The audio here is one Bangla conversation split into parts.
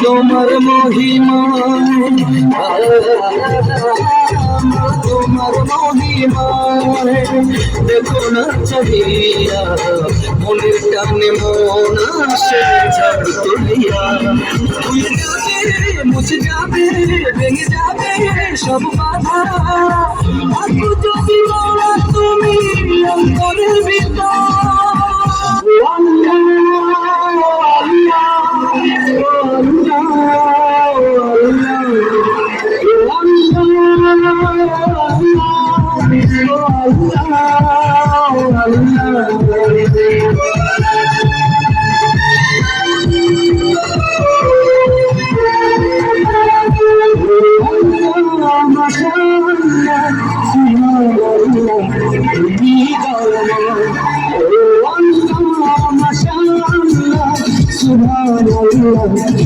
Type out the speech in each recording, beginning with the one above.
তোমার মহিমা তোমার মহিমা দেখো না চাহিয়া মনের টানে মন আসে ঝড় তুলিয়া মুছে যাবে ভেঙে যাবে সব বাধা যদি বলো তুমি অন্তরের ভিতর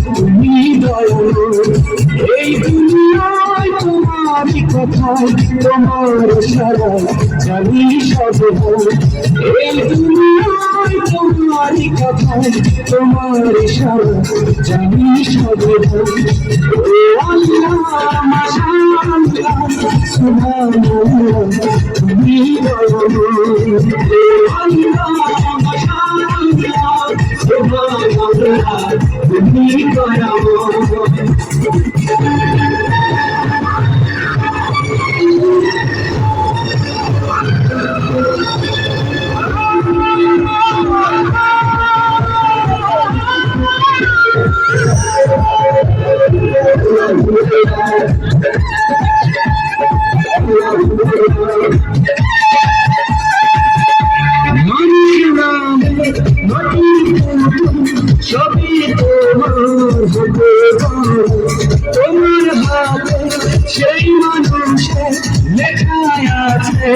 তুমি দয়ালু এই দুনিয়ায় তোমারই কথা তোমার সারা জানি সব এই দুনিয়ায় তোমারই কথা তোমার সারা জানি সব সুবহানাল্লাহ তুমি দয়ালু সবই তোমার হাতে সেই মানুষের লেখায় আছে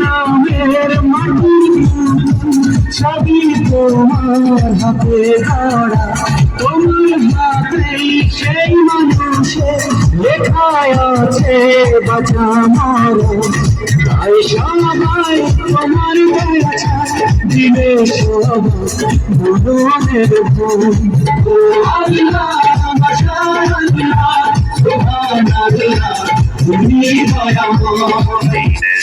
নামের মাটি সবই তোমার হাতে গড়া তোমার হাতেই সেই মানুষের লেখায় আছে বাঁচা মারা তাই সবাই তোমার বেড়া দিলে সবাই তুমি দয়াময়।